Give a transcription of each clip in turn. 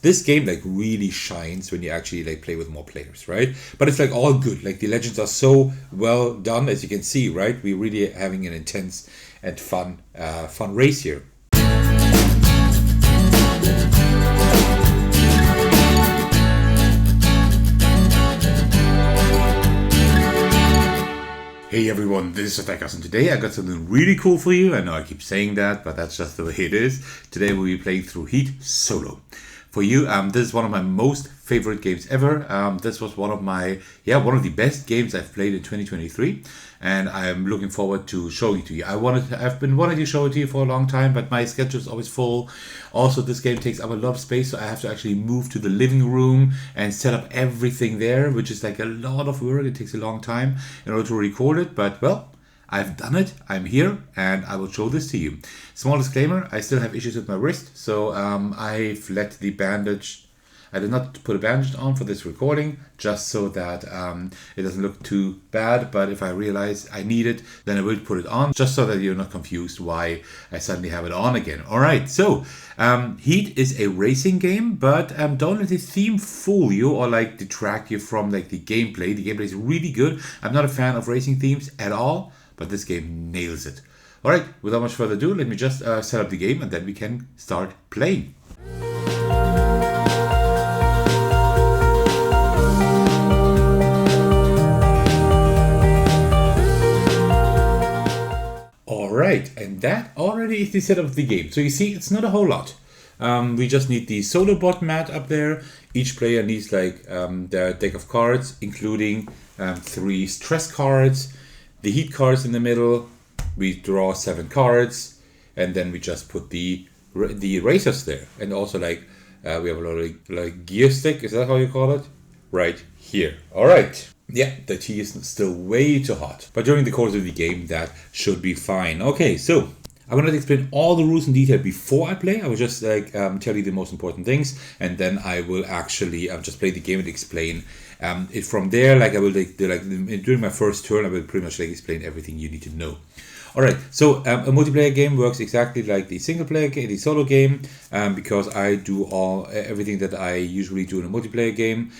This game like really shines when you actually like play with more players, right? But it's like all good. Like the legends are so well done, as you can see, right? We're really having an intense and fun race here. Hey everyone, this is Thecos, and today I got something really cool for you. I know I keep saying that, but that's just the way it is. Today we'll be playing through Heat solo. For you, this is one of my most favorite games ever. This was one of the best games I've played in 2023, and I'm looking forward to showing it to you. I've been wanting to show it to you for a long time, but my schedule is always full. Also, this game takes up a lot of space, so I have to actually move to the living room and set up everything there, which is like a lot of work. It takes a long time in order to record it, but well, I've done it, I'm here, and I will show this to you. Small disclaimer, I still have issues with my wrist, so I've let the bandage, I did not put a bandage on for this recording, just so that it doesn't look too bad, but if I realize I need it, then I will put it on, just so that you're not confused why I suddenly have it on again. Alright, so Heat is a racing game, but don't let the theme fool you or like detract you from like the gameplay. The gameplay is really good. I'm not a fan of racing themes at all, but this game nails it. Alright, without much further ado, let me just set up the game and then we can start playing. Alright, and that already is the setup of the game. So you see, it's not a whole lot. We just need the solo bot mat up there. Each player needs like their deck of cards, including 3 stress cards, the heat cards in the middle. We draw 7 cards, and then we just put the racers there. And also like we have a lot of like gear stick. Is that how you call it? Right here. All right. Yeah, the tea is still way too hot, but during the course of the game that should be fine. Okay, so I'm going to explain all the rules in detail before I play. I will just like tell you the most important things, and then I will actually just play the game and explain it from there. Like I will during my first turn, I will pretty much like explain everything you need to know. Alright, so a multiplayer game works exactly like the single player game, the solo game, because I do everything that I usually do in a multiplayer game.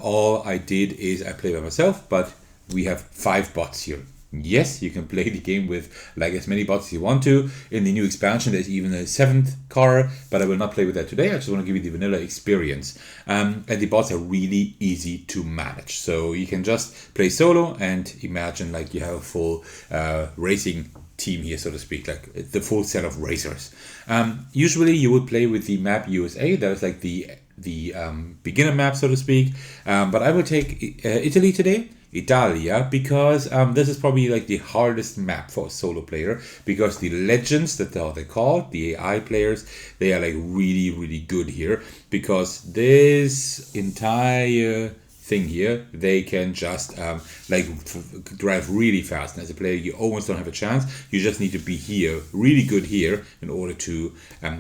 All I did is I play by myself, but we have 5 bots here. Yes, you can play the game with like as many bots as you want to. In the new expansion, there's even a 7th car, but I will not play with that today. I just want to give you the vanilla experience. And the bots are really easy to manage. So you can just play solo and imagine like you have a full racing team here, so to speak, like the full set of racers. Usually you would play with the map USA. That is like the beginner map, so to speak. But I will take Italy today. Italia, because this is probably like the hardest map for a solo player, because the legends, that they're called, the AI players, they are like really, really good here, because this entire thing here, they can just drive really fast. And as a player, you almost don't have a chance. You just need to be here, really good here, in order to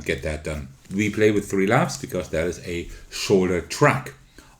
get that done. We play with 3 laps because that is a shorter track.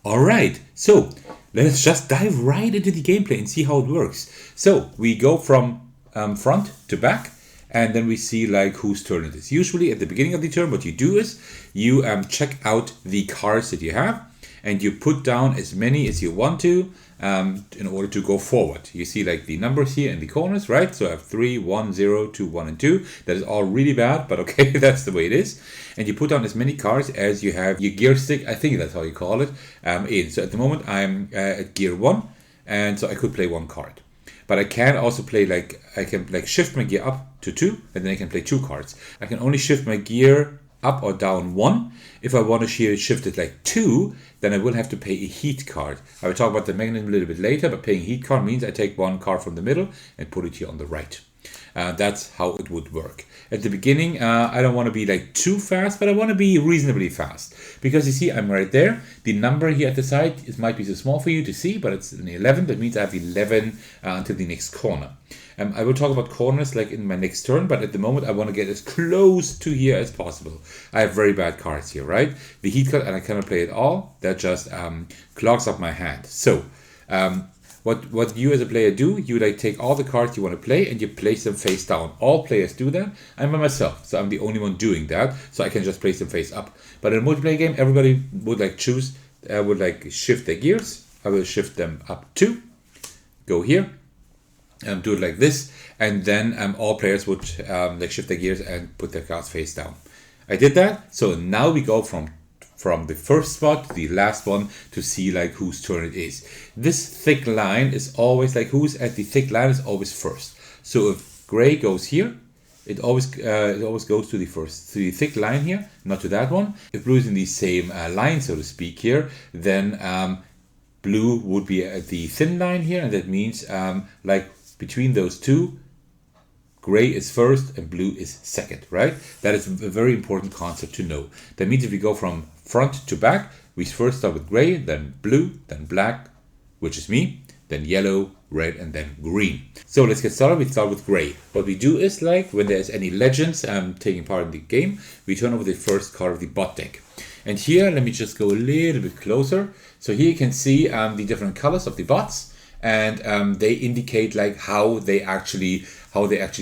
Alright, so let's just dive right into the gameplay and see how it works. So we go from front to back, and then we see like whose turn it is. Usually at the beginning of the turn, what you do is you check out the cards that you have, and you put down as many as you want to in order to go forward. You see like the numbers here in the corners, right? So I have 3, 1, 0, 2, 1, and 2. That is all really bad, but okay, that's the way it is. And you put down as many cards as you have your gear stick, I think that's how you call it, in. So at the moment I'm at gear 1, and so I could play 1 card. But I can also play I can shift my gear up to 2, and then I can play 2 cards. I can only shift my gear up or down 1. If I want to shift it like 2, then I will have to pay a heat card. I will talk about the mechanism a little bit later, but paying heat card means I take 1 card from the middle and put it here on the right. That's how it would work. At the beginning, I don't want to be like too fast, but I want to be reasonably fast. Because you see, I'm right there. The number here at the side, it might be too small for you to see, but it's an 11. That means I have 11 until the next corner. I will talk about corners like in my next turn, but at the moment I want to get as close to here as possible. I have very bad cards here, right? The heat card, and I cannot play it all. That just clogs up my hand. So, what you as a player do, you like take all the cards you want to play and you place them face down. All players do that. I'm by myself, so I'm the only one doing that. So I can just place them face up. But in a multiplayer game, everybody would like choose, would like shift their gears. I will shift them up 2. Go here. Do it like this, and then all players would like shift their gears and put their cards face down. I did that, so now we go from the first spot to the last one to see like whose turn it is. This thick line is always like who's at the thick line is always first. So if gray goes here, it always goes to the thick line here, not to that one. If blue is in the same line, so to speak, here, then blue would be at the thin line here, and that means like between those two, gray is first and blue is second, right? That is a very important concept to know. That means if we go from front to back, we first start with gray, then blue, then black, which is me, then yellow, red, and then green. So let's get started. We start with gray. What we do is like when there's any legends taking part in the game, we turn over the first card of the bot deck. And here, let me just go a little bit closer. So here you can see the different colors of the bots, and they indicate like how they actually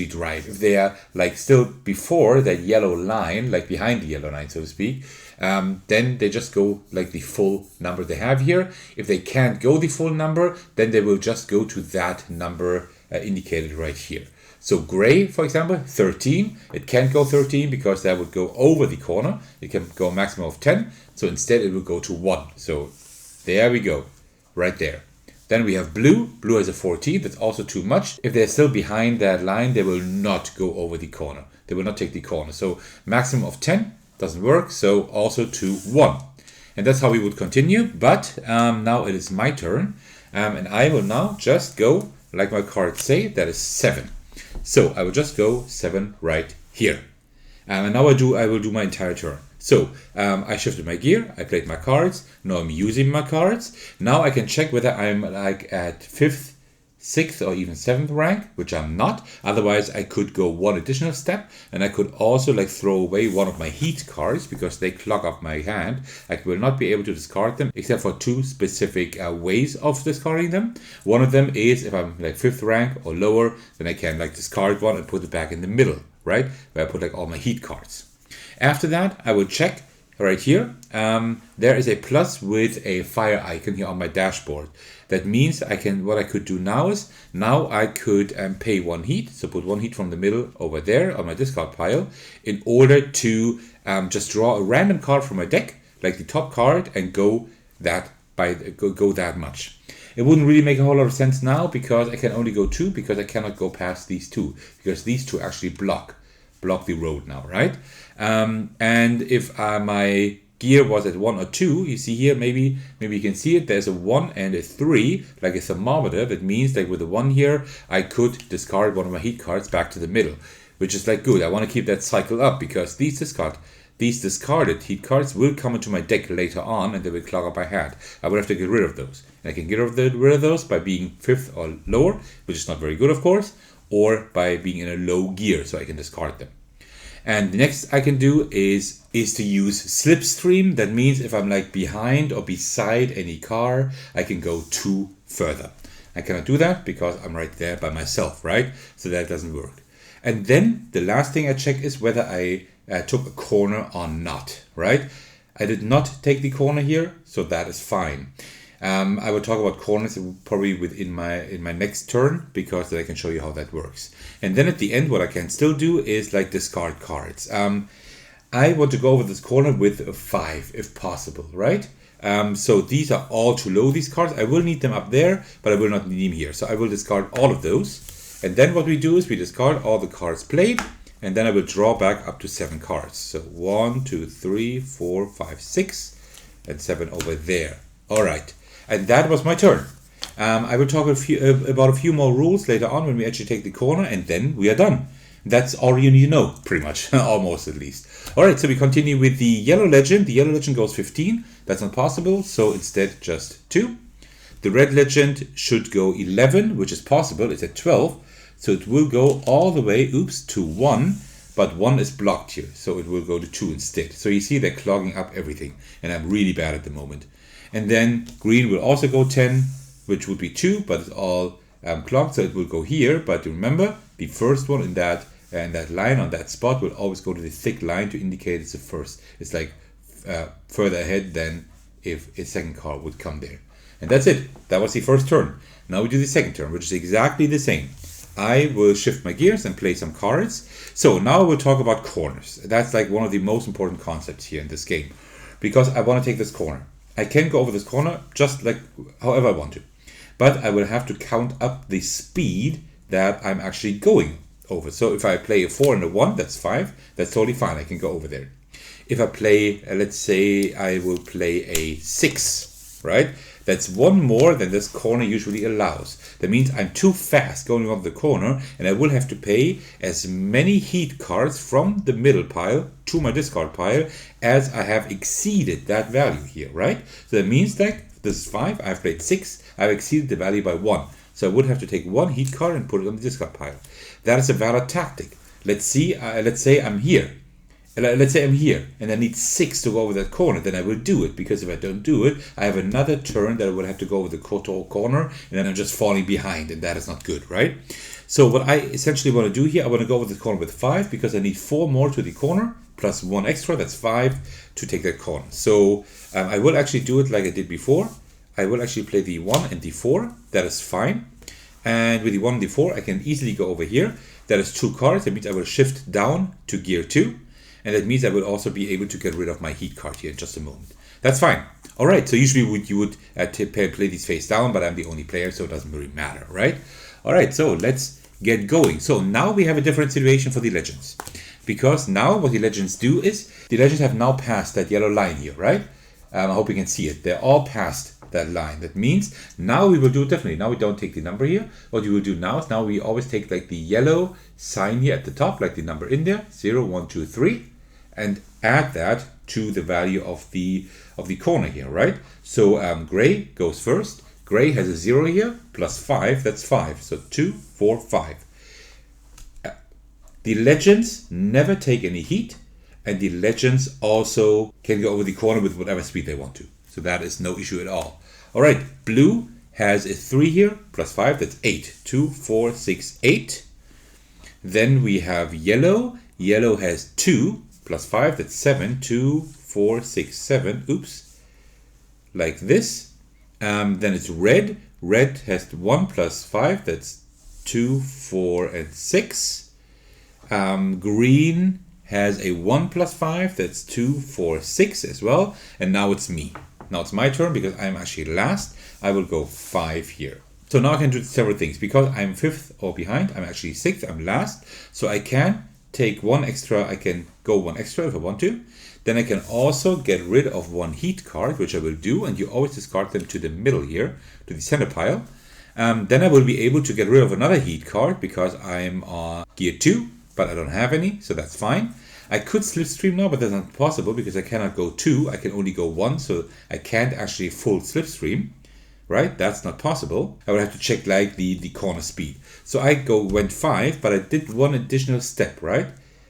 drive. If they are like still before that yellow line, like behind the yellow line, so to speak, then they just go like the full number they have here. If they can't go the full number, then they will just go to that number indicated right here. So gray, for example, 13. It can't go 13 because that would go over the corner. It can go a maximum of 10. So instead it will go to 1. So there we go, right there. Then we have blue. Blue has a 14. That's also too much. If they're still behind that line, they will not go over the corner. They will not take the corner. So maximum of 10 doesn't work. So also to 1. And that's how we would continue. But now it is my turn. And I will now just go, like my cards say, that is 7. So I will just go 7 right here. And now I will do my entire turn. So I shifted my gear, I played my cards, now I'm using my cards. Now I can check whether I'm like at 5th, 6th or even 7th rank, which I'm not. Otherwise I could go one additional step, and I could also like throw away one of my heat cards because they clog up my hand. I will not be able to discard them except for 2 specific ways of discarding them. One of them is if I'm like 5th rank or lower, then I can like discard one and put it back in the middle, right? Where I put like all my heat cards. After that, I will check right here. There is a plus with a fire icon here on my dashboard. That means what I could do now is, now I could pay 1 heat. So put 1 heat from the middle over there on my discard pile in order to just draw a random card from my deck, like the top card, and go that much. It wouldn't really make a whole lot of sense now because I can only go 2 because I cannot go past these 2 because these 2 actually block the road now, right? And if my gear was at 1 or 2, you see here, maybe you can see it, there's a 1 and a 3, like a thermometer. That means like with the 1 here, I could discard one of my heat cards back to the middle, which is like good. I want to keep that cycle up because these discarded heat cards will come into my deck later on and they will clog up my hand. I will have to get rid of those. And I can get rid of those by being 5th or lower, which is not very good, of course, or by being in a low gear, so I can discard them. And the next I can do is to use slipstream. That means if I'm like behind or beside any car, I can go 2 further. I cannot do that because I'm right there by myself, right? So that doesn't work. And then the last thing I check is whether I took a corner or not, right? I did not take the corner here, so that is fine. I will talk about corners probably in my next turn because I can show you how that works. And then at the end, what I can still do is like discard cards. I want to go over this corner with a 5 if possible, right? So these are all too low, these cards. I will need them up there, but I will not need them here. So I will discard all of those. And then what we do is we discard all the cards played, and then I will draw back up to 7 cards. So 1, 2, 3, 4, 5, 6, and 7 over there. All right. And that was my turn. I will talk about a few more rules later on when we actually take the corner, and then we are done. That's all you need to know, pretty much, almost at least. All right, so we continue with the yellow legend. The yellow legend goes 15. That's not possible, so instead just 2. The red legend should go 11, which is possible. It's at 12, so it will go all the way, to 1, but 1 is blocked here, so it will go to 2 instead. So you see they're clogging up everything, and I'm really bad at the moment. And then green will also go 10, which would be 2, but it's all clogged, so it will go here. But remember, the first one in that line on that spot will always go to the thick line to indicate it's the first. It's like further ahead than if a second card would come there. And that's it. That was the first turn. Now we do the second turn, which is exactly the same. I will shift my gears and play some cards. So now we'll talk about corners. That's like one of the most important concepts here in this game, because I want to take this corner. I can go over this corner just like however I want to, but I will have to count up the speed that I'm actually going over. So if I play a 4 and a 1, that's 5. That's totally fine. I can go over there. If I play, let's say I will play a 6, right? That's one more than this corner usually allows. That means I'm too fast going over the corner, and I will have to pay as many heat cards from the middle pile to my discard pile as I have exceeded that value here, right? So that means that this is 5, I've played 6, I've exceeded the value by 1. So I would have to take one heat card and put it on the discard pile. That is a valid tactic. Let's say I'm here. Let's say I'm here and I need 6 to go over that corner, then I will do it, because if I don't do it, I have another turn that I will have to go over the corner, and then I'm just falling behind, and that is not good, right? So what I essentially want to do here, I want to go over the corner with 5 because I need 4 more to the corner plus 1 extra, that's 5 to take that corner. So I will actually do it like I did before. I will actually play the 1 and the 4, that is fine. And with the 1 and the 4, I can easily go over here. That is 2 cards, that means I will shift down to gear 2. And that means I will also be able to get rid of my heat card here in just a moment. That's fine. All right, so usually you would play these face down, but I'm the only player, so it doesn't really matter, right? All right, so let's get going. So now we have a different situation for the legends. Because now what the legends do is, the legends have now passed that yellow line here, right? I hope you can see it. They're all past that line. That means now we will do it differently. Now we don't take the number here. What you will do now is, now we always take like the yellow sign here at the top, like the number in there, 0, 1, 2, 3. And add that to the value of the corner here, right? So gray goes first. Gray has a 0 here, plus 5, that's 5. So 2, 4, 5. The legends never take any heat, and the legends also can go over the corner with whatever speed they want to. So that is no issue at all. All right, blue has a 3 here, plus 5, that's 8. 2, 4, 6, 8. Then we have yellow. Yellow has 2. Plus 5, that's 7, 2, 4, 6, 7, oops, like this. Then it's red. Red has 1 plus 5, that's 2, 4, and 6. Green has a 1 plus 5, that's 2, 4, 6 as well. And now it's me. Now it's my turn because I'm actually last. I will go 5 here. So now I can do several things. Because I'm 5th or behind, I'm actually 6th, I'm last. So I can take 1 extra, I can go 1 extra if I want to. Then I can also get rid of 1 heat card, which I will do, and you always discard them to the middle here, to the center pile. Then I will be able to get rid of another heat card because I'm on gear 2, but I don't have any, so that's fine. I could slipstream now, but that's not possible because I cannot go 2, I can only go 1, so I can't actually full slipstream. Right, that's not possible. I would have to check like the corner speed. So I went 5, but I did 1 additional step, right?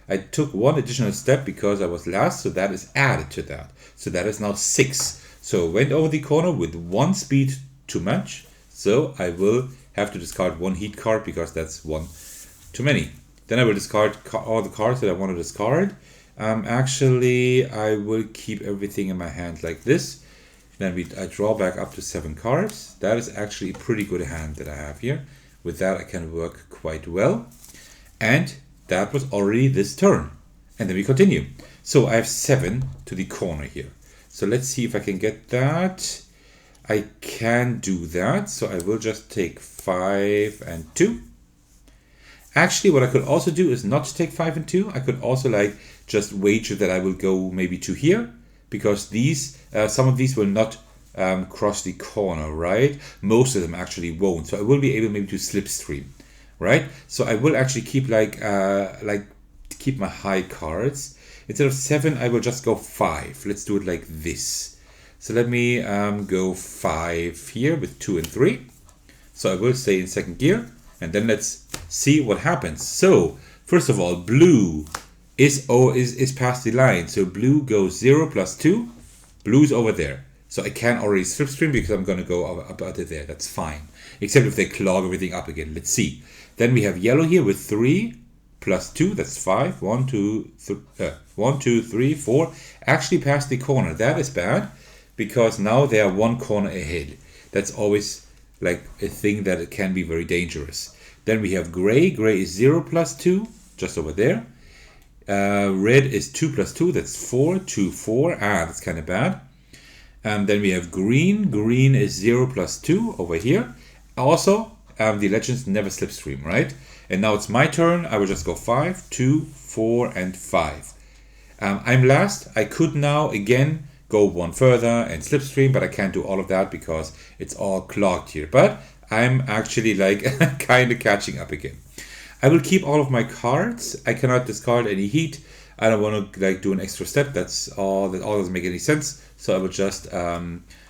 I took 1 additional step because I was last, so that is added to that. So that is now 6. So I went over the corner with 1 speed too much. So I will have to discard 1 heat card because that's 1 too many. Then I will discard all the cards that I want to discard. Actually, I will keep everything in my hand like this. Then I draw back up to 7 cards. That is actually a pretty good hand that I have here. With that I can work quite well. And that was already this turn. And then we continue. So I have 7 to the corner here. So let's see if I can get that. I can do that. So I will just take 5 and 2. Actually, what I could also do is not take 5 and 2. I could also like just wager that I will go maybe to here. Because these, some of these will not cross the corner, right? Most of them actually won't. So I will be able maybe to slipstream, right? So I will actually keep keep my high cards. Instead of 7, I will just go 5. Let's do it like this. So let me go 5 here with 2 and 3. So I will stay in second gear, and then let's see what happens. So first of all, blue is past the line. So blue goes 0 plus 2. Blue's over there. So I can already slipstream because I'm going to go up out of there. That's fine. Except if they clog everything up again. Let's see. Then we have yellow here with 3 plus 2. That's 5. 1, 2, 3, 4. Actually past the corner. That is bad because now they are one corner ahead. That's always like a thing that it can be very dangerous. Then we have gray. Gray is 0 plus 2. Just over there. Red is 2 plus 2. That's 4. 2, 4. That's kind of bad. And then we have green. Green is 0 plus 2 over here. Also, the legends never slipstream, right? And now it's my turn. I will just go 5, 2, 4, and 5. I'm last. I could now again go one further and slipstream, but I can't do all of that because it's all clogged here. But I'm actually like kind of catching up again. I will keep all of my cards. I cannot discard any heat. I don't want to like do an extra step. That's all. That all doesn't make any sense. So I will just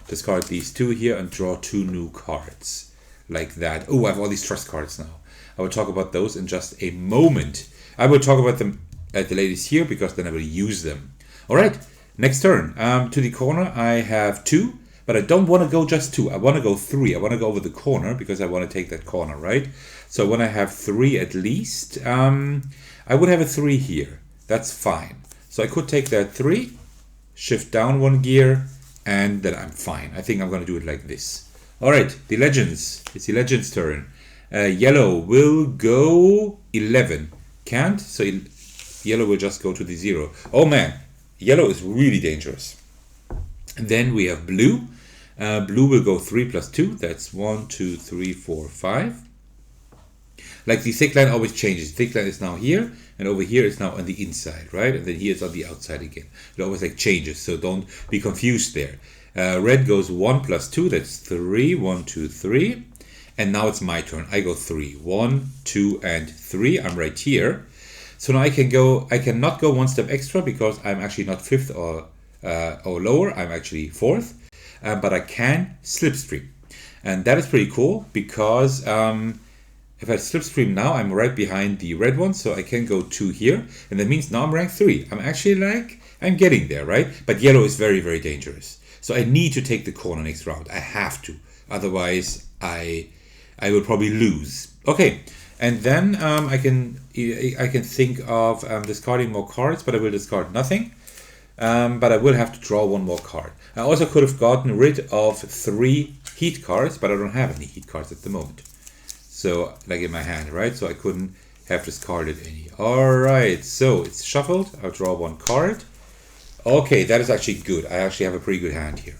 discard these 2 here and draw 2 new cards like that. Oh, I have all these trust cards now. I will talk about those in just a moment. I will talk about them at the latest here because then I will use them. All right, next turn. To the corner, I have 2, but I don't want to go just 2. I want to go 3. I want to go over the corner because I want to take that corner, right? So when I have 3 at least, I would have a 3 here. That's fine. So I could take that 3, shift down 1 gear, and then I'm fine. I think I'm going to do it like this. All right, the legends. It's the legends' turn. Yellow will go 11. Can't, so yellow will just go to the 0. Oh man, yellow is really dangerous. And then we have blue. Blue will go 3 plus 2. That's 1, 2, 3, 4, 5. Like the thick line always changes. Thick line is now here, and over here it's now on the inside, right? And then here it's on the outside again. It always like changes, so don't be confused there. Red goes 1 plus 2. That's 3. 1, 2, 3. And now it's my turn. I go 3. 1, 2, and 3. I'm right here. So now I can go. I cannot go one step extra because I'm actually not 5th or lower. I'm actually 4th. But I can slipstream, and that is pretty cool because if I slipstream now, I'm right behind the red one, so I can go 2 here, and that means now I'm rank 3. I'm actually like I'm getting there, right? But yellow is very, very dangerous, so I need to take the corner next round. I have to, otherwise I will probably lose. Okay, and then I can think of discarding more cards, but I will discard nothing. But I will have to draw 1 more card. I also could have gotten rid of 3 heat cards, but I don't have any heat cards at the moment. So, like in my hand, right? So I couldn't have discarded any. Alright, so it's shuffled. I'll draw 1 card. Okay, that is actually good. I actually have a pretty good hand here.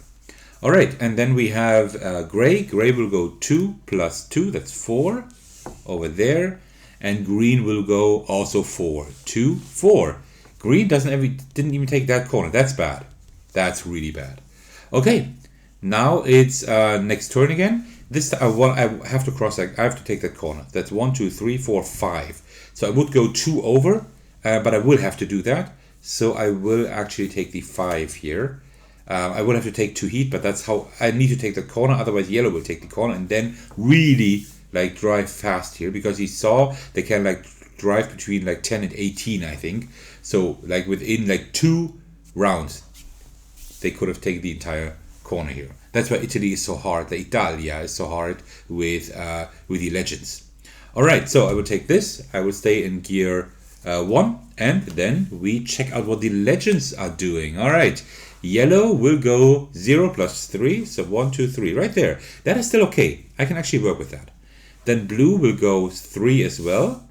Alright, and then we have gray. Gray will go 2 plus 2. That's 4 over there. And green will go also 4. 2, 4. Green didn't even take that corner. That's bad. That's really bad. Okay, now it's next turn again. This I have to cross. I have to take that corner. That's 1, 2, 3, 4, 5. So I would go 2 over, but I will have to do that. So I will actually take the 5 here. I will have to take 2 heat, but that's how I need to take the corner. Otherwise, yellow will take the corner and then really like drive fast here because he saw they can like drive between like 10 and 18, I think. So like within like 2 rounds, they could have taken the entire corner here. That's why Italy is so hard. The Italia is so hard with the legends. All right, so I will take this. I will stay in gear 1, and then we check out what the legends are doing. All right, yellow will go 0 plus 3, so 1, 2, 3, right there. That is still okay. I can actually work with that. Then blue will go 3 as well.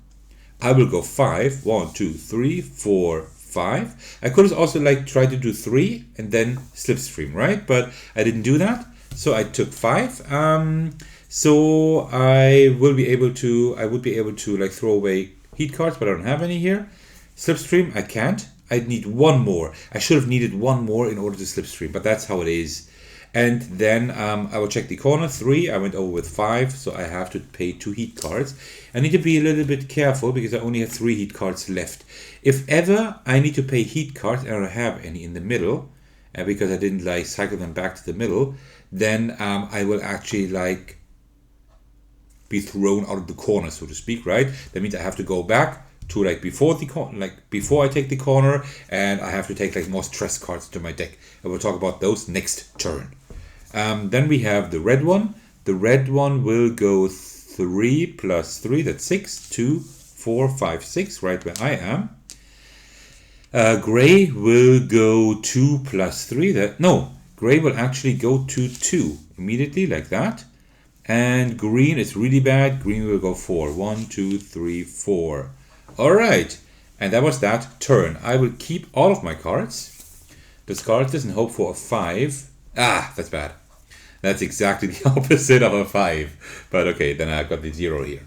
I will go 5. 1, 2, 3, 4, 5. I could have also like tried to do 3 and then slipstream, right? But I didn't do that, so I took 5. So I would be able to like throw away heat cards, but I don't have any here. Slipstream, I can't. I need 1 more. I should have needed 1 more in order to slipstream, but that's how it is. And then I will check the corner. 3, I went over with 5, so I have to pay 2 heat cards. I need to be a little bit careful because I only have 3 heat cards left. If ever I need to pay heat cards and I don't have any in the middle, because I didn't like cycle them back to the middle, then I will actually like be thrown out of the corner, so to speak, right? That means I have to go back, to like before the before I take the corner, and I have to take like more stress cards to my deck. And we'll talk about those next turn. Then we have the red one. The red one will go 3 plus 3, that's 6, 2, 4, 5, 6, right where I am. Gray will go 2 plus 3, gray will actually go to 2 immediately, like that. And green is really bad. Green will go 4. 1, 2, 3, 4. Alright, and that was that turn. I will keep all of my cards, discard this, and hope for a 5. Ah, that's bad. That's exactly the opposite of a 5. But okay, then I've got the 0 here.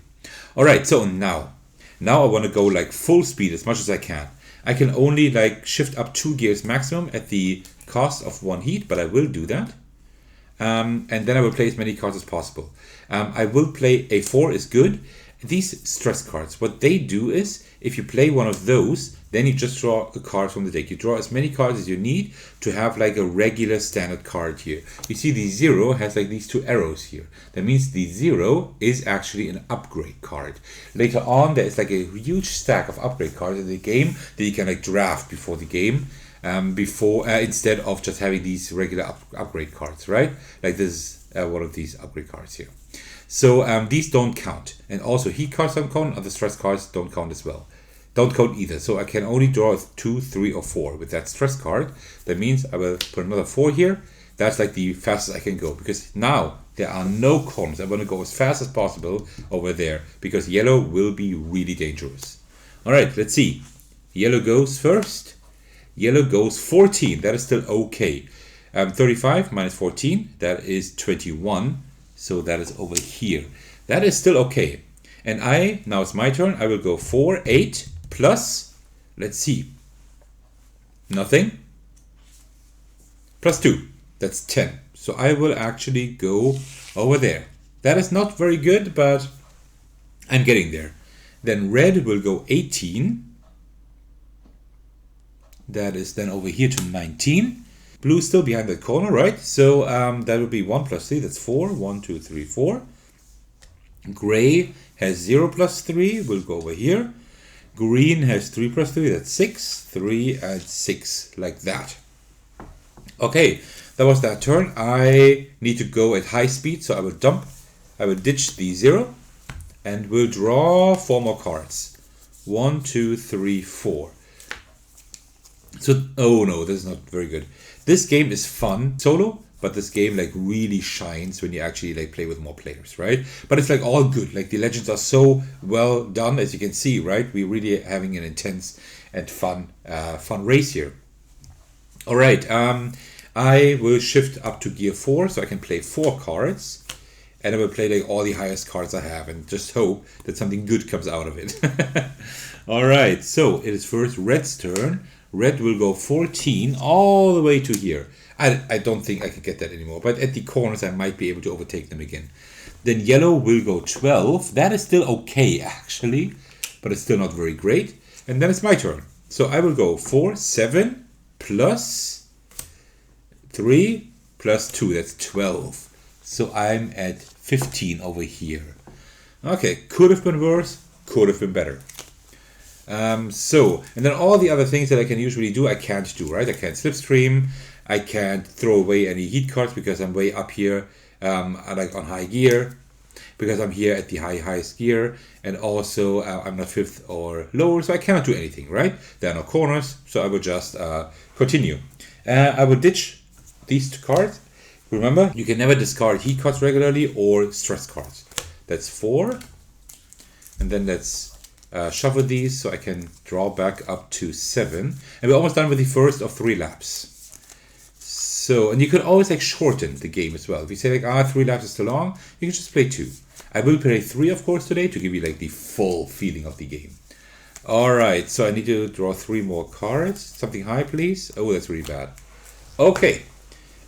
Alright, so now I want to go like full speed as much as I can. I can only like shift up 2 gears maximum at the cost of 1 heat, but I will do that. And then I will play as many cards as possible. I will play a 4 is good. These stress cards, what they do is, if you play one of those, then you just draw a card from the deck. You draw as many cards as you need to have like a regular standard card here. You see the 0 has like these 2 arrows here. That means the 0 is actually an upgrade card. Later on, there is like a huge stack of upgrade cards in the game that you can like draft before the game. Instead of just having these regular upgrade cards, right? Like this is one of these upgrade cards here. So these don't count, and also heat cards don't count. Other stress cards don't count as well. Don't count either. So I can only draw 2, 3, or 4 with that stress card. That means I will put another 4 here. That's like the fastest I can go, because now there are no corners. I want to go as fast as possible over there, because yellow will be really dangerous. All right, let's see. Yellow goes first. Yellow goes 14. That is still okay. 35 minus 14, that is 21. So that is over here. That is still okay. And now it's my turn. I will go 4, 8 plus, let's see, nothing, plus 2. That's 10. So I will actually go over there. That is not very good, but I'm getting there. Then red will go 18. That is then over here to 19. Blue still behind the corner, right? So that would be 1 plus 3. That's 4. 1, 2, 3, 4. Gray has 0 plus 3. We'll go over here. Green has 3 plus 3. That's 6. 3 and 6. Like that. Okay. That was that turn. I need to go at high speed. So I will dump. I will ditch the 0. And we'll draw 4 more cards. 1, 2, 3, 4. So, oh no, this is not very good. This game is fun solo, but this game like really shines when you actually like play with more players, right? But it's like all good. Like the legends are so well done, as you can see, right? We're really having an intense and fun race here. All right, I will shift up to gear 4 so I can play 4 cards. And I will play like all the highest cards I have and just hope that something good comes out of it. All right, so it is first red's turn. Red will go 14 all the way to here. I don't think I can get that anymore, but at the corners I might be able to overtake them again. Then yellow will go 12. That is still okay, actually, but it's still not very great. And then it's my turn. So I will go 4, 7, plus 3, plus 2. That's 12. So I'm at 15 over here. Okay, could have been worse, could have been better. And then all the other things that I can usually do, I can't do, right? I can't slipstream, I can't throw away any heat cards because I'm way up here, like on high gear, because I'm here at the highest gear, and also I'm not 5th or lower, so I cannot do anything, right? There are no corners, so I will just continue. I will ditch these 2 cards. Remember, you can never discard heat cards regularly or stress cards. That's 4, and then let's shuffle these so I can draw back up to 7. And we're almost done with the first of 3 laps. So, and you can always like shorten the game as well. If you say like, 3 laps is too long, you can just play 2. I will play 3, of course, today to give you like the full feeling of the game. All right, so I need to draw 3 more cards. Something high, please. Oh, that's really bad. Okay,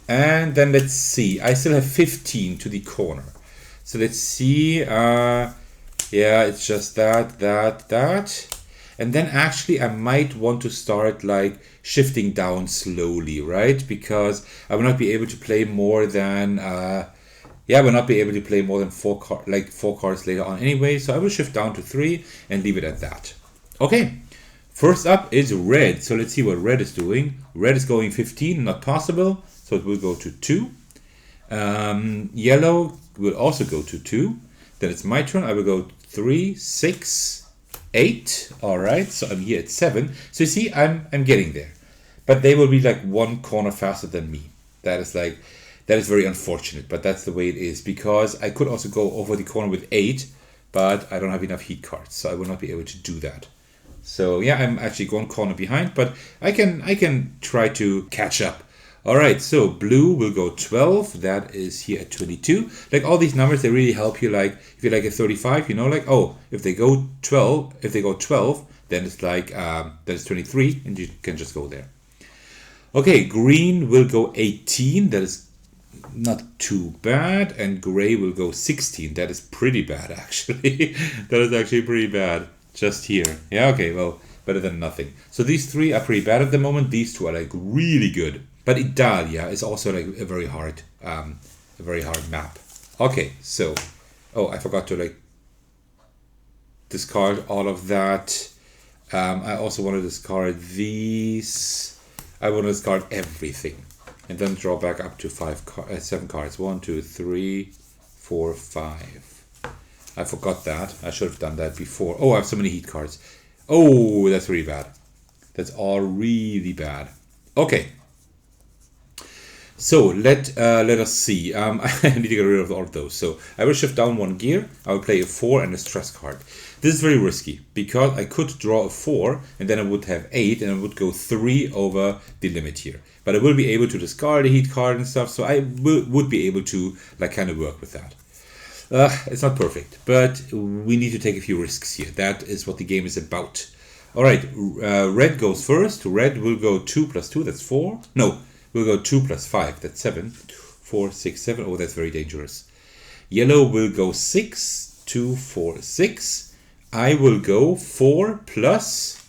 and then let's see. I still have 15 to the corner. So let's see. Yeah, it's just that. And then actually I might want to start like shifting down slowly, right? Because I will not be able to play more than, we'll not be able to play more than 4 cards later on anyway. So I will shift down to 3 and leave it at that. Okay, first up is red. So let's see what red is doing. Red is going 15, not possible. So it will go to 2. Yellow will also go to 2. Then it's my turn. I will go 3, 6, 8. All right, so I'm here at 7. So you see, I'm getting there. But they will be like one corner faster than me. That is very unfortunate, but that's the way it is, because I could also go over the corner with 8, but I don't have enough heat cards, so I will not be able to do that. So yeah, I'm actually one corner behind, but I can try to catch up. All right, so blue will go 12. That is here at 22. Like all these numbers, they really help you. Like if you're like at 35, you know, like, oh, if they go 12, then it's like then it's 23, and you can just go there. Okay, green will go 18. That is not too bad. And gray will go 16. That is pretty bad, actually. That is actually pretty bad. Just here. Yeah, okay, well, better than nothing. So these three are pretty bad at the moment. These two are like really good. But Italia is also like a very hard map. Okay, so, oh, I forgot to like discard all of that. I also want to discard these. I want to discard everything, and then draw back up to 7 cards. 1, 2, 3, 4, 5. I forgot that. I should have done that before. Oh, I have so many heat cards. Oh, that's really bad. That's all really bad. Okay. So let us see. I need to get rid of all of those. So I will shift down 1 gear. I will play a 4 and a stress card. This is very risky because I could draw a 4 and then I would have 8 and I would go 3 over the limit here. But I will be able to discard a heat card and stuff, so I would be able to like kind of work with that. It's not perfect, but we need to take a few risks here. That is what the game is about. All right, red goes first. Red will go 2 plus 2. That's 4. No. We'll go 2 plus 5, that's 7. 4, 6, 7. Oh, that's very dangerous. Yellow will go 6, 2, 4, 6. I will go 4 plus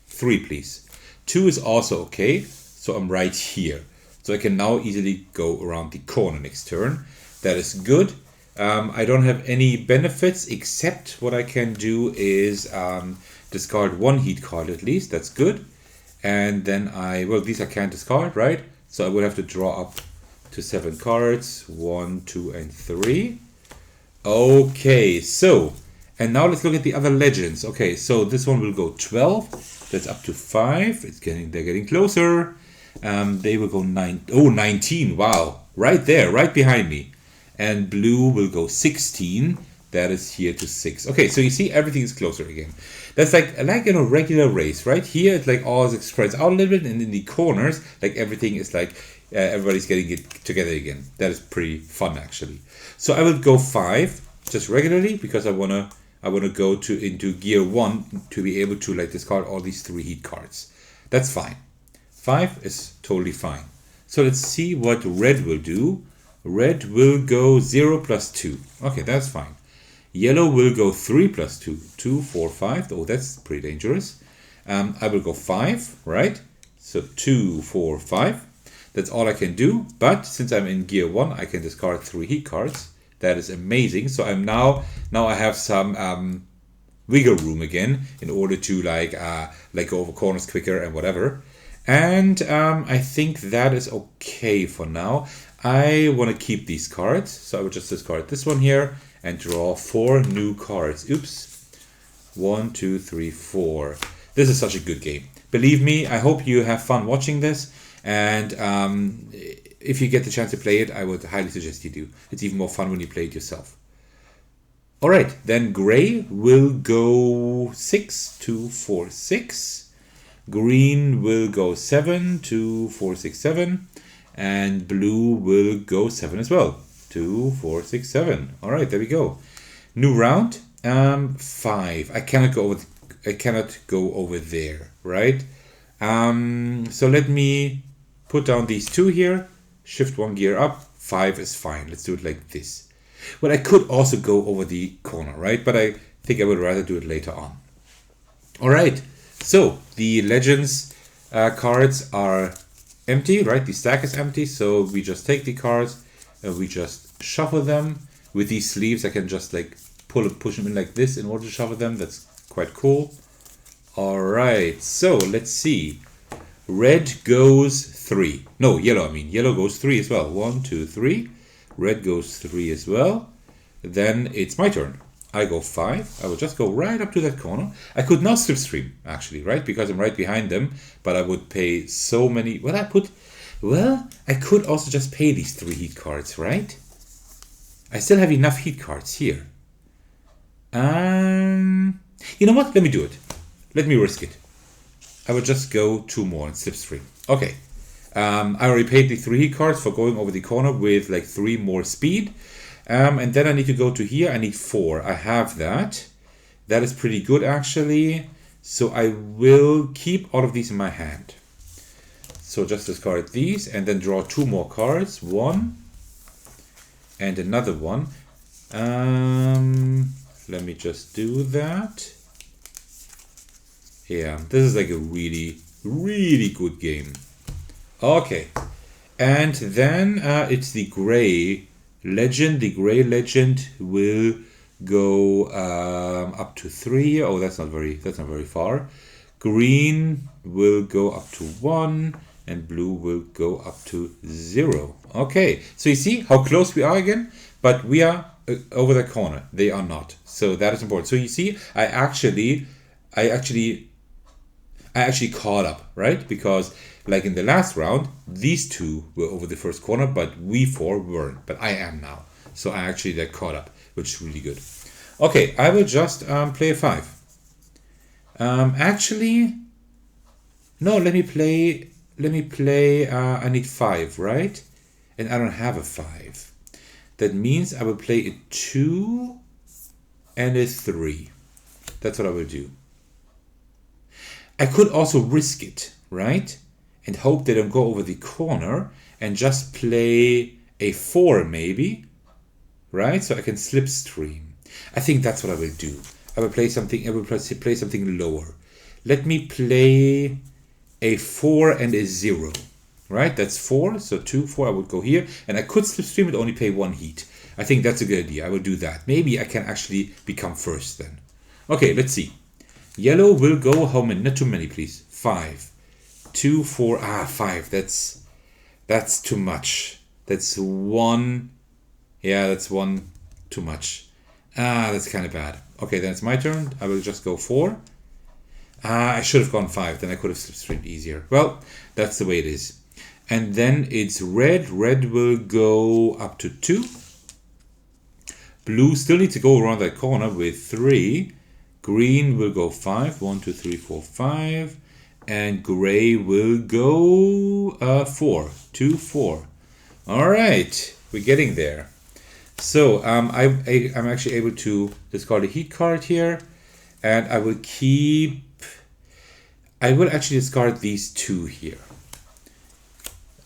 3, please. 2 is also okay, so I'm right here. So I can now easily go around the corner next turn. That is good. I don't have any benefits, except what I can do is discard 1 heat card at least. That's good. And then well, these I can't discard, right? So I would have to draw up to 7 cards. 1, 2, and 3. Okay, so, and now let's look at the other legends. Okay, so this one will go 12. That's up to 5. They're getting closer. They will go 19. Wow, right there, right behind me. And blue will go 16. That is here to 6. Okay, so you see everything is closer again. That's like in a regular race, right? Here it's like all spreads out a little bit, and in the corners, like everything is like everybody's getting it together again. That is pretty fun, actually. So I will go 5 just regularly because I wanna go into gear 1 to be able to like discard all these 3 heat cards. That's fine. 5 is totally fine. So let's see what red will do. Red will go 0 plus 2. Okay, that's fine. Yellow will go 3 plus 2. 2, 4, 5. Oh, that's pretty dangerous. I will go 5, right? So 2, 4, 5. That's all I can do. But since I'm in gear 1, I can discard 3 heat cards. That is amazing. So I'm now I have some wiggle room again in order to like go over corners quicker and whatever. And I think that is okay for now. I want to keep these cards, so I will just discard this one here and draw 4 new cards. Oops. 1, 2, 3, 4. This is such a good game. Believe me, I hope you have fun watching this. And if you get the chance to play it, I would highly suggest you do. It's even more fun when you play it yourself. All right, then gray will go 6, 2, 4, 6. Green will go 7, 2, 4, 6, 7. And blue will go 7 as well. 2, 4, 6, 7. All right, there we go. New round. 5. I cannot go over there, right? So let me put down these 2 here. Shift 1 gear up. 5 is fine. Let's do it like this. Well, I could also go over the corner, right? But I think I would rather do it later on. All right. So the Legends cards are empty, right? The stack is empty, so we just take the cards and we just shuffle them. With these sleeves, I can just like push them in like this in order to shuffle them. That's quite cool. All right, so let's see. Red goes 3. No, yellow, I mean. Yellow goes 3 as well. 1, 2, 3. Red goes 3 as well. Then it's my turn. I go 5. I will just go right up to that corner. I could now slipstream, actually, right? Because I'm right behind them. But I would pay so many... Well, I could also just pay these 3 heat cards, right? I still have enough heat cards here. You know what? Let me do it. Let me risk it. I will just go 2 more and slipstream. Okay. I already paid the 3 heat cards for going over the corner with like 3 more speed. And then I need to go to here. I need 4. I have that. That is pretty good actually. So I will keep all of these in my hand. So just discard these and then draw 2 more cards. 1 and another one. Let me just do that. Yeah, this is like a really, really good game. Okay. And then it's the gray legend. The gray legend will go up to 3. Oh, that's not very far. Green will go up to 1 and blue will go up to 0. Okay, so you see how close we are again, but we are over the corner. They are not. So that is important. So you see, I actually caught up, right? Because like in the last round, these 2 were over the first corner, but we 4 weren't. But I am now. So I actually got caught up, which is really good. Okay, I will just play a 5. No, let me play, I need 5, right? And I don't have a 5. That means I will play a 2 and a 3. That's what I will do. I could also risk it, right? And hope they don't go over the corner and just play a 4 maybe, right? So I can slipstream. I think that's what I will do. I will play something lower. Let me play a 4 and a 0, right? That's 4, so 2, 4, I would go here. And I could slipstream and only pay 1 heat. I think that's a good idea. I will do that. Maybe I can actually become first then. Okay, let's see. Yellow will go how many? Not too many, please. 5. 2, 4. 5. That's too much. That's 1. Yeah, that's 1 too much. That's kind of bad. Okay, then it's my turn. I will just go 4. I should have gone 5. Then I could have slipstreamed easier. Well, that's the way it is. And then it's red. Red will go up to 2. Blue still needs to go around that corner with 3. Green will go 5. 1, 2, 3, 4, 5. And gray will go 4. 2, 4. All right, we're getting there. So I'm actually able to discard a heat card here, and I will actually discard these 2 here,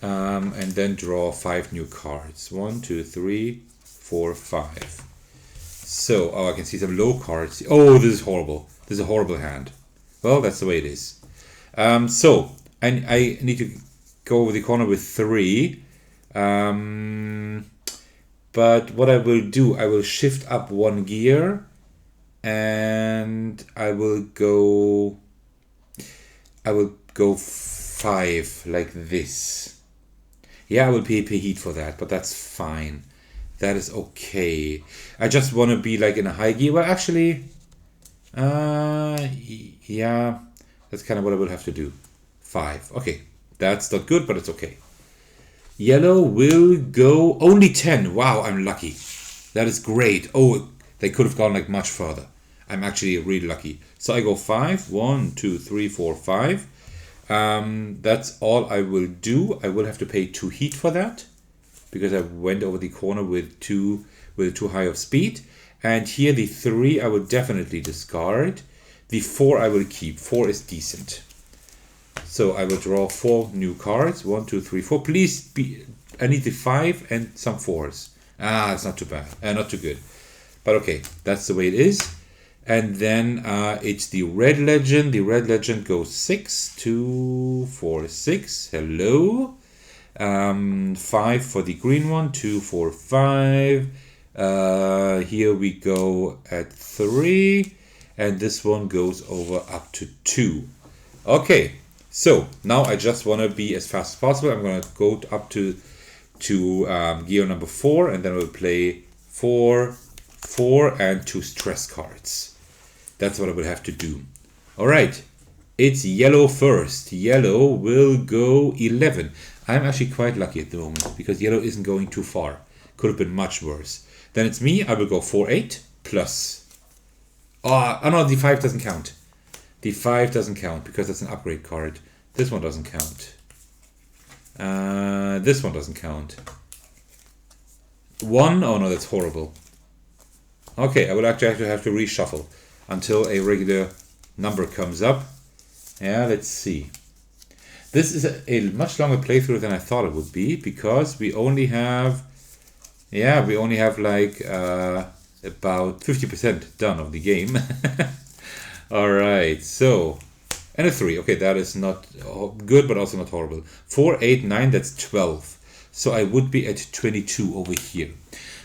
and then draw 5 new cards. 1, 2, 3, 4, 5. So, I can see some low cards. Oh, this is horrible. This is a horrible hand. Well, that's the way it is. So, I need to go over the corner with 3. But what I will do, I will shift up 1 gear. And I will go 5 like this. Yeah, I will pay heat for that, but that's fine. That is okay. I just want to be like in a high gear. Well, actually, yeah, that's kind of what I will have to do. 5. Okay, that's not good, but it's okay. Yellow will go only 10. Wow, I'm lucky. That is great. Oh, they could have gone like much further. I'm actually really lucky. So I go 5. 1, 2, 3, 4, 5. That's all I will do. I will have to pay 2 heat for that, because I went over the corner with too high of speed. And here the 3 I will definitely discard. The 4 I will keep. 4 is decent. So I will draw 4 new cards. 1, 2, 3, 4. Please be. I need the 5 and some 4s. It's not too bad. Not too good. But okay, that's the way it is. And then it's the red legend. The red legend goes 6, 2, 4, 6. Hello. 5 for the green one. 2, 4, 5. Here we go at 3. and this one goes over up to 2. Okay, so now I just want to be as fast as possible. I'm going to go up to gear number 4, and then we'll play 4, 4, and 2 stress cards. That's what I will have to do. All right, it's yellow first. Yellow will go 11. I'm actually quite lucky at the moment because yellow isn't going too far. Could have been much worse. Then it's me. I will go 4, 8 plus. Oh no, the 5 doesn't count. The 5 doesn't count because that's an upgrade card. This one doesn't count. This one doesn't count. 1. Oh no, that's horrible. Okay, I will actually have to reshuffle until a regular number comes up. Yeah, let's see. This is a much longer playthrough than I thought it would be because we only have, like about 50% done of the game. All right, so, and a 3. Okay, that is not good, but also not horrible. 4, 8, 9, that's 12. So I would be at 22 over here.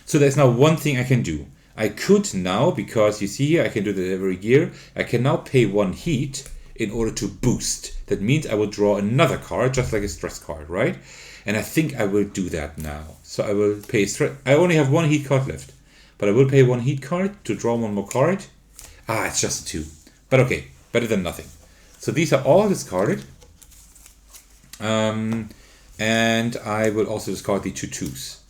So there's now one thing I can do. I could now, because you see here, I can do that every year, I can now pay 1 heat in order to boost. That means I will draw another card, just like a stress card, right? And I think I will do that now. So I will pay stress. I only have 1 heat card left, but I will pay 1 heat card to draw 1 more card. Ah, it's just 2. But okay, better than nothing. So these are all discarded. And I will also discard the 2 2s.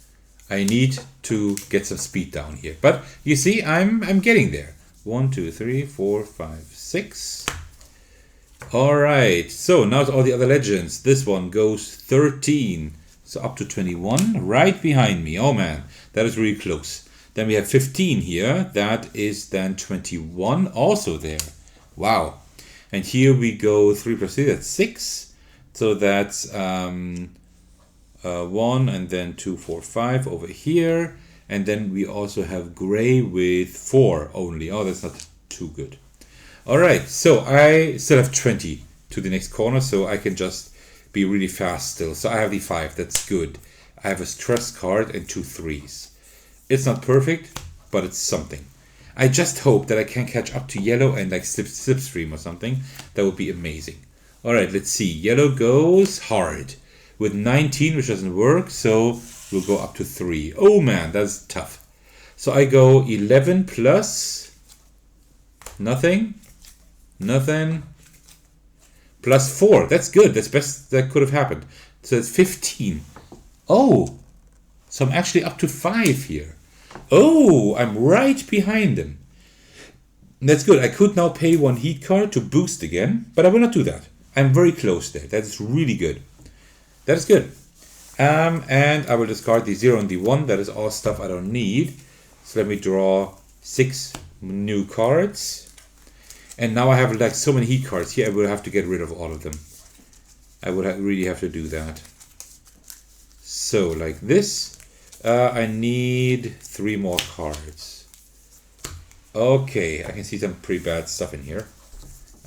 I need to get some speed down here. But you see, I'm getting there. 1, 2, 3, 4, 5, 6. All right, so now it's all the other legends. This one goes 13, so up to 21, right behind me. Oh man, that is really close. Then we have 15 here. That is then 21, also there. Wow. And here we go 3 plus 3, that's 6. So that's 1 and then 2, 4, 5 over here. And then we also have gray with 4 only. Oh, that's not too good. All right, so I still have 20 to the next corner, so I can just be really fast still. So I have the 5, that's good. I have a stress card and 2 3s. It's not perfect, but it's something. I just hope that I can catch up to yellow and like slipstream or something. That would be amazing. All right, let's see. Yellow goes hard with 19, which doesn't work, so we'll go up to 3. Oh man, that's tough. So I go 11 plus nothing. Nothing. Plus 4. That's good. That's best that could have happened. So it's 15. Oh. So I'm actually up to 5 here. Oh, I'm right behind them. That's good. I could now pay 1 heat card to boost again, but I will not do that. I'm very close there. That is really good. That is good. And I will discard the 0 and the 1. That is all stuff I don't need. So let me draw 6 new cards. And now I have like so many heat cards here, I will have to get rid of all of them. I would really have to do that. So like this, I need 3 more cards. Okay, I can see some pretty bad stuff in here.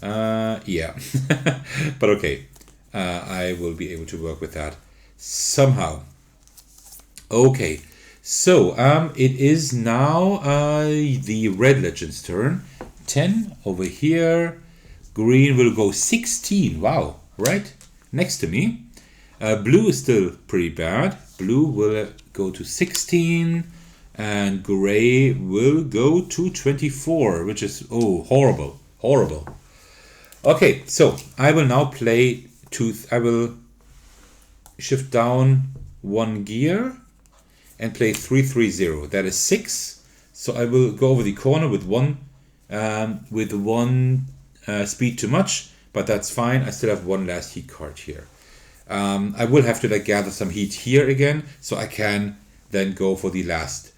Yeah, but okay, I will be able to work with that somehow. Okay, so it is now the red legend's turn. 10 over here. Green will go 16. Wow, right next to me. Blue is still pretty bad. Blue will go to 16 and gray will go to 24, which is horrible. Okay, so I will now play I will shift down 1 gear and play 3 3 0. That is 6. So I will go over the corner with one speed too much, but that's fine. I still have 1 last heat card here. I will have to like gather some heat here again, so I can then go for the last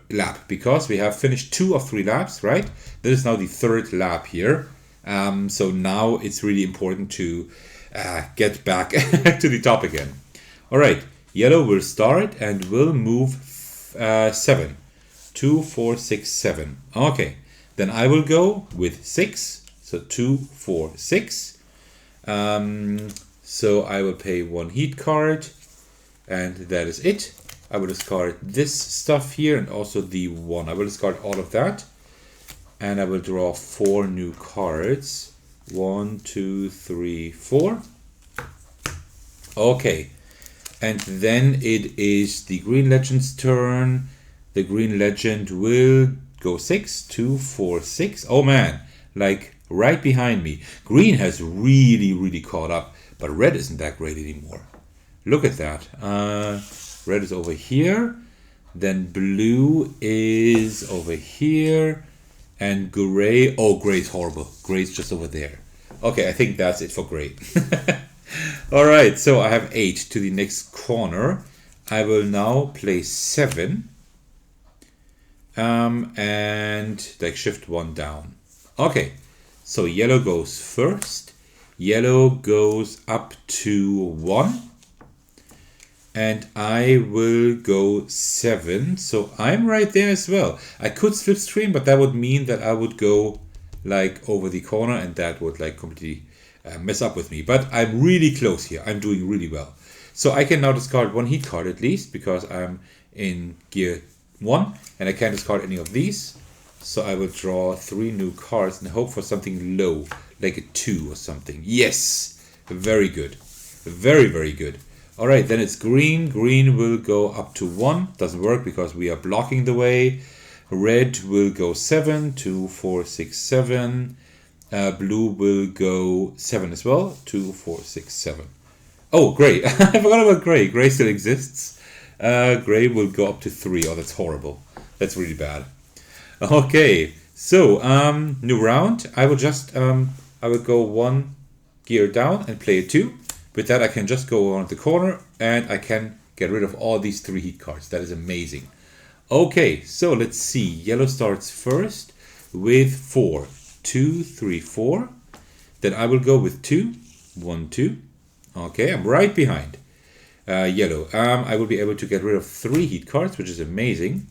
lap, because we have finished 2 of 3 laps, right? This is now the 3rd lap here. So now it's really important to get back to the top again. All right, yellow will start and will move 7. 2, 4, 6, 7. Okay. Then I will go with 6, so 2, 4, 6. So I will pay 1 heat card, and that is it. I will discard this stuff here and also the 1. I will discard all of that. And I will draw 4 new cards. 1, 2, 3, 4. Okay. And then it is the Green Legend's turn. The Green Legend will go 6, 2, 4, 6. Oh man, like right behind me. Green has really caught up, but red isn't that great anymore. Look at that. Red is over here. Then blue is over here. And gray, oh, gray's horrible. Gray's just over there. Okay, I think that's it for gray. All right, so I have 8 to the next corner. I will now play 7. And like shift 1 down. Okay, so yellow goes first. Yellow goes up to 1. And I will go 7. So I'm right there as well. I could slipstream, but that would mean that I would go like over the corner, and that would like completely mess up with me. But I'm really close here. I'm doing really well. So I can now discard 1 heat card at least, because I'm in gear 1 and I can't discard any of these. So I will draw 3 new cards and hope for something low, like a 2 or something. Yes, very good. Very good. All right, then it's green. Green will go up to 1. Doesn't work because we are blocking the way. Red will go 7, 2, 4, 6, 7. Blue will go 7 as well, 2, 4, 6, 7. Oh, gray. I forgot about gray. Gray still exists. Gray will go up to 3. Oh, that's horrible. That's really bad. Okay, so new round. I will just I will go 1 gear down and play a 2. With that, I can just go around the corner and I can get rid of all these 3 heat cards. That is amazing. Okay, so let's see. Yellow starts first with 4. 2, 3, 4. Then I will go with 2. 1, 2. Okay, I'm right behind yellow. I will be able to get rid of 3 heat cards, which is amazing.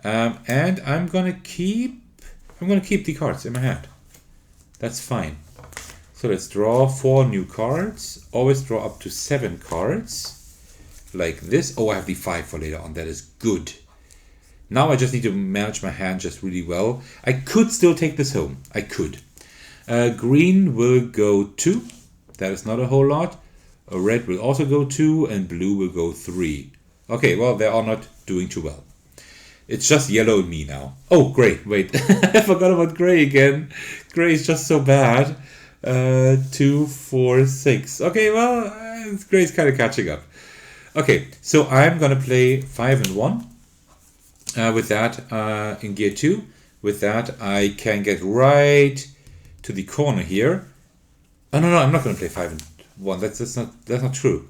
And I'm gonna keep the cards in my hand. That's fine. So let's draw 4 new cards. Always draw up to 7 cards. Like this. Oh, I have the 5 for later on. That is good. Now I just need to manage my hand just really well. I could still take this home. I could. Green will go 2. That is not a whole lot. Red will also go 2. And blue will go 3. Okay, well, they are not doing too well. It's just yellow and me now. Oh, gray. Wait. I forgot about gray again. Gray is just so bad. 2, 4, 6. Okay, well, gray's kind of catching up. Okay, so I'm gonna play 5 and 1. With that, in gear 2. With that, I can get right to the corner here. Oh no, I'm not gonna play 5 and 1. That's not true.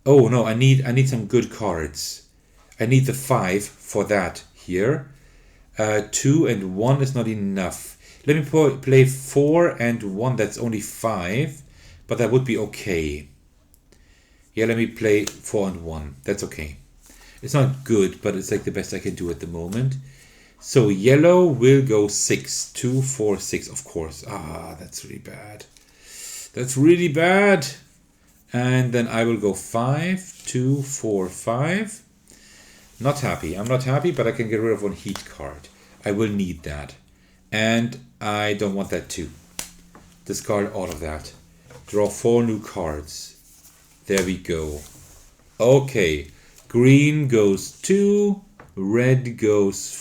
Oh no, I need some good cards. I need the 5 for that here. 2 and 1 is not enough. Let me play 4 and 1. That's only 5, but that would be okay. Yeah, let me play 4 and 1. That's okay. It's not good, but it's like the best I can do at the moment. So yellow will go 6. 2, 4, 6, of course. Ah, that's really bad. That's really bad. And then I will go 5, 2, 4, 5. Not happy. I'm not happy, but I can get rid of 1 heat card. I will need that. And I don't want that too. Discard all of that. Draw 4 new cards. There we go. Okay. Green goes 2. Red goes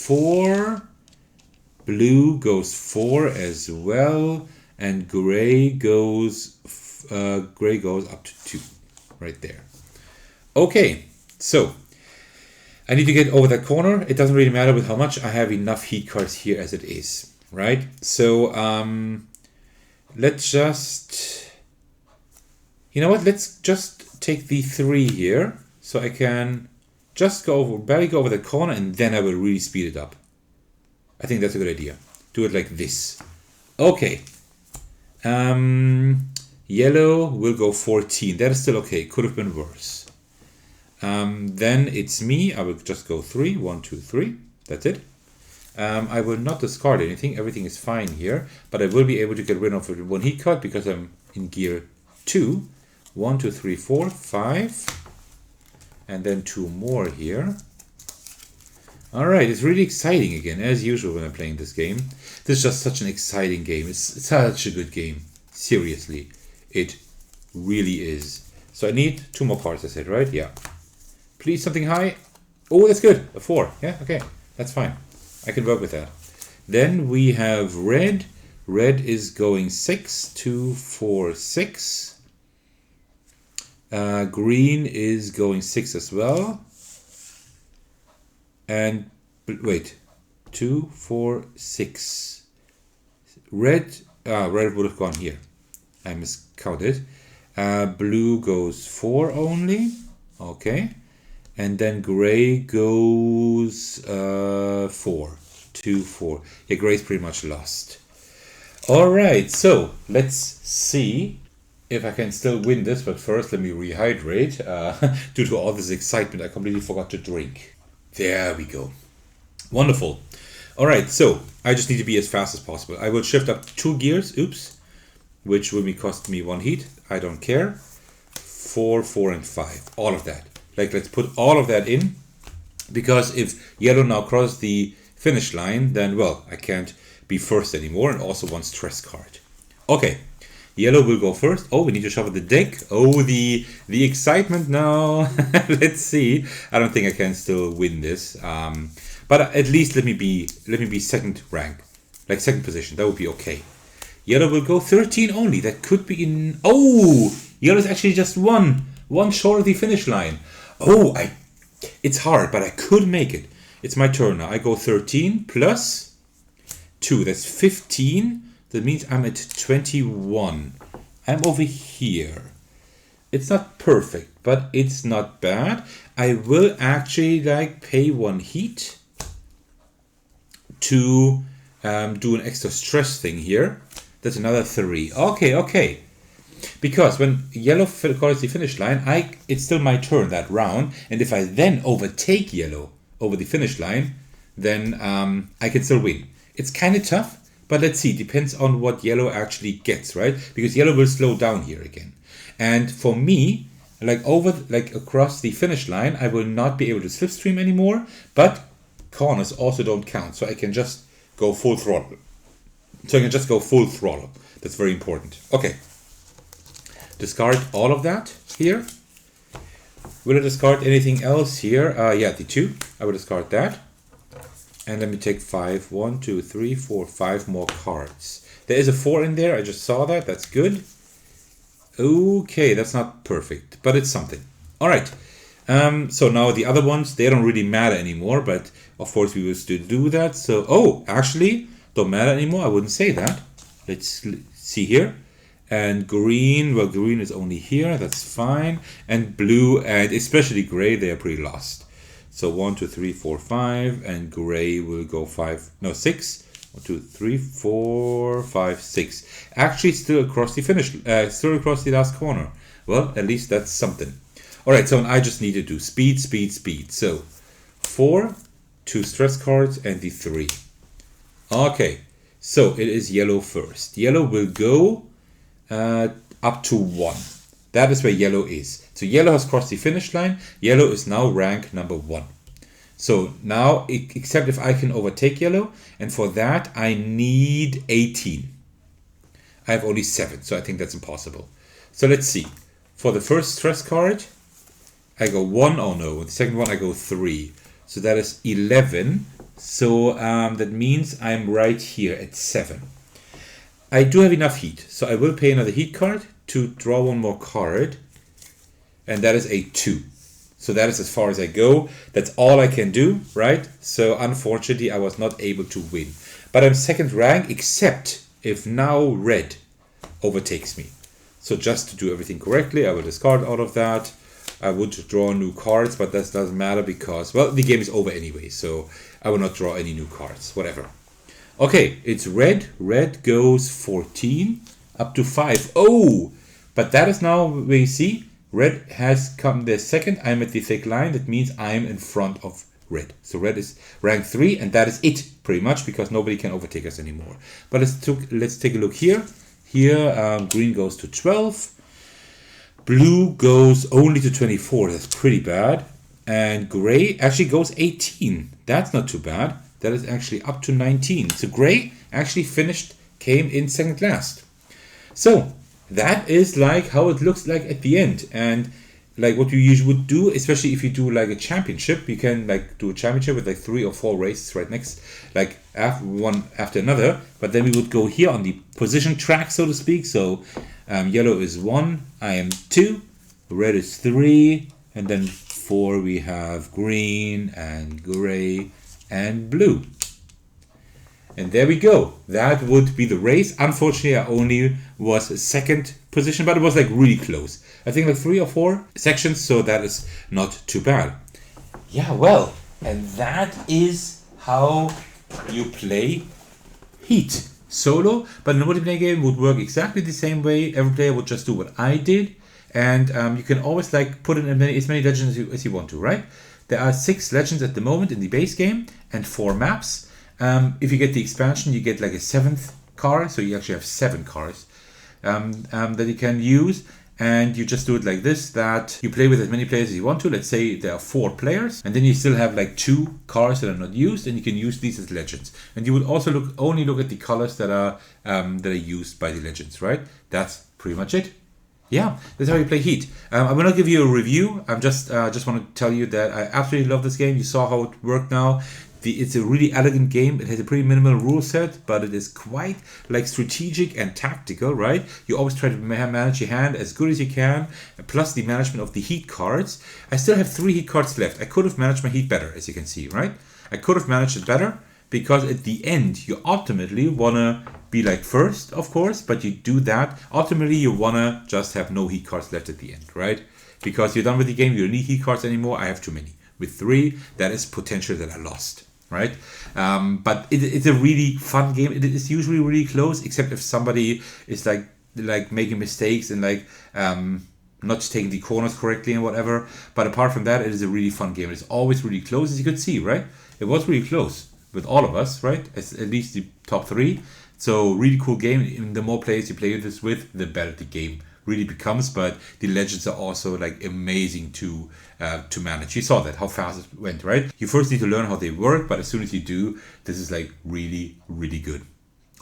4. Blue goes 4 as well. And gray goes up to 2. Right there. Okay. So I need to get over that corner. It doesn't really matter with how much. I have enough heat cards here as it is, right? So let's just, you know what? Let's just take the 3 here, so I can just barely go over the corner, and then I will really speed it up. I think that's a good idea. Do it like this. Okay. Yellow will go 14. That is still okay. Could have been worse. Then it's me. I will just go 3. 1, 2, 3. That's it. I will not discard anything. Everything is fine here. But I will be able to get rid of 1 heat card because I'm in gear 2. 1, 2, 3, 4, 5. And then 2 more here. All right, it's really exciting again, as usual when I'm playing this game. This is just such an exciting game. It's such a good game. Seriously, it really is. So I need 2 more cards, I said, right? Yeah. Please, something high. Oh, that's good. A 4. Yeah, okay. That's fine. I can work with that. Then we have red. Red is going 6, 2, 4, 6. Green is going 6 as well. And wait, 2, 4, 6. Red, red would have gone here. I miscounted. Blue goes 4 only. Okay. And then gray goes 4. 2, 4. Yeah, gray's pretty much lost. Alright, so let's see if I can still win this, but first let me rehydrate. Due to all this excitement, I completely forgot to drink. There we go. Wonderful. Alright, so I just need to be as fast as possible. I will shift up 2 gears, oops, which will cost me 1 heat. I don't care. 4, 4, and 5. All of that. Like, let's put all of that in, because if yellow now crosses the finish line, then, well, I can't be first anymore, and also 1 stress card. Okay, yellow will go first. Oh, we need to shuffle the deck. Oh, the excitement now. Let's see. I don't think I can still win this, but at least let me be second rank, like second position. That would be okay. Yellow will go 13 only. That could be in. Oh, yellow's actually just one short of the finish line. Oh, it's hard, but I could make it. It's my turn now. I go 13 plus 2. That's 15. That means I'm at 21. I'm over here. It's not perfect, but it's not bad. I will actually pay 1 heat to do an extra stress thing here. That's another 3. Okay. Because when yellow crosses the finish line, it's still my turn that round. And if I then overtake yellow over the finish line, then I can still win. It's kind of tough, but let's see. Depends on what yellow actually gets, right? Because yellow will slow down here again. And for me, across the finish line, I will not be able to slipstream anymore. But corners also don't count, so I can just go full throttle. That's very important. Okay. Discard all of that here. Will I discard anything else here? Yeah, the 2. I will discard that. And let me take 5. 1, 2, 3, 4, 5 more cards. There is a 4 in there. I just saw that. That's good. Okay, that's not perfect, but it's something. All right. So now the other ones, they don't really matter anymore, but of course we will still do that. So, oh, actually, don't matter anymore. I wouldn't say that. Let's see here. And green, well, green is only here. That's fine. And blue and especially gray, they are pretty lost. So 1, 2, 3, 4, 5, and gray will go 6. 1, 2, 3, 4, 5, 6. Actually, still across the finish, still across the last corner. Well, at least that's something. All right, so I just need to do speed. So 4, 2 stress cards, and the 3. Okay, so it is yellow first. Yellow will go up to 1. That is where yellow is. So yellow has crossed the finish line. Yellow is now rank number 1. So now, except if I can overtake yellow, and for that I need 18. I have only 7, so I think that's impossible. So let's see. For the first stress card, I go 1. Oh no, with the second one I go 3. So that is 11. So that means I'm right here at 7. I do have enough heat, so I will pay another heat card to draw 1 more card, and that is a 2. So that is as far as I go. That's all I can do, right? So unfortunately, I was not able to win. But I'm second rank, except if now red overtakes me. So just to do everything correctly, I will discard all of that. I would draw new cards, but that doesn't matter because, well, the game is over anyway, so I will not draw any new cards, whatever. Okay, it's red. Red goes 14 up to 5. Oh, but that is now where you see red has come there second. I'm at the thick line. That means I'm in front of red. So red is rank 3, and that is it pretty much because nobody can overtake us anymore. But let's take a look here. Here, green goes to 12. Blue goes only to 24. That's pretty bad. And gray actually goes 18. That's not too bad. That is actually up to 19. So gray actually came in second last. So that is like how it looks like at the end. And like what you usually would do, especially if you do like a championship, you can like do a championship with like 3 or 4 races right next, like one after another. But then we would go here on the position track, so to speak. So yellow is 1, I am 2, red is 3, and then 4 we have green and gray and blue. And there we go. That would be the race. Unfortunately, I only was second position, but it was like really close. I think like 3 or 4 sections, so that is not too bad. Yeah, well, and that is how you play Heat solo. But in a multiplayer game, would work exactly the same way. Every player would just do what I did, and you can always like put in as many legends as you want to, right? There are 6 legends at the moment in the base game and 4 maps. If you get the expansion, you get like a 7th car, so you actually have 7 cars that you can use, and you just do it like this, that you play with as many players as you want to. Let's say there are 4 players, and then you still have like 2 cars that are not used, and you can use these as legends. And you would also only look at the colors that are used by the legends, right? That's pretty much it. Yeah, that's how you play Heat. I will not give you a review. I'm just want to tell you that I absolutely love this game. You saw how it worked now. It's a really elegant game. It has a pretty minimal rule set, but it is quite like strategic and tactical, right? You always try to manage your hand as good as you can, plus the management of the heat cards. I still have 3 heat cards left. I could have managed my heat better, as you can see, right? I could have managed it better, because at the end, you ultimately want to be like first, of course, but you do that. Ultimately, you want to just have no heat cards left at the end, right? Because you're done with the game, you don't need heat cards anymore. I have too many. With 3, that is potential that I lost. Right, but it's a really fun game. It is usually really close, except if somebody is like making mistakes and like not taking the corners correctly and whatever. But apart from that, it is a really fun game. It's always really close, as you could see, right? It was really close with all of us, right? At least the top 3. So really cool game. And the more players you play this with, the better the game really becomes. But the legends are also like amazing to manage. You saw that, how fast it went, right? You first need to learn how they work, but as soon as you do, this is like really, really good.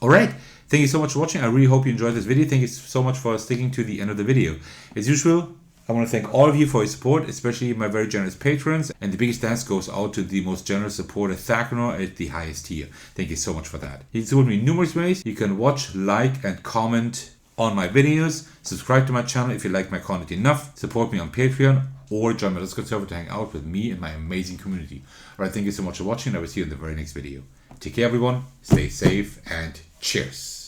All right. Thank you so much for watching. I really hope you enjoyed this video. Thank you so much for sticking to the end of the video. As usual, I want to thank all of you for your support, especially my very generous patrons. And the biggest thanks goes out to the most generous supporter, Thecos, at the highest tier. Thank you so much for that. You can support me in numerous ways. You can watch, like, and comment on my videos. Subscribe to my channel if you like my content enough. Support me on Patreon, or join my Discord server to hang out with me and my amazing community. Alright, thank you so much for watching, and I will see you in the very next video. Take care everyone, stay safe, and cheers!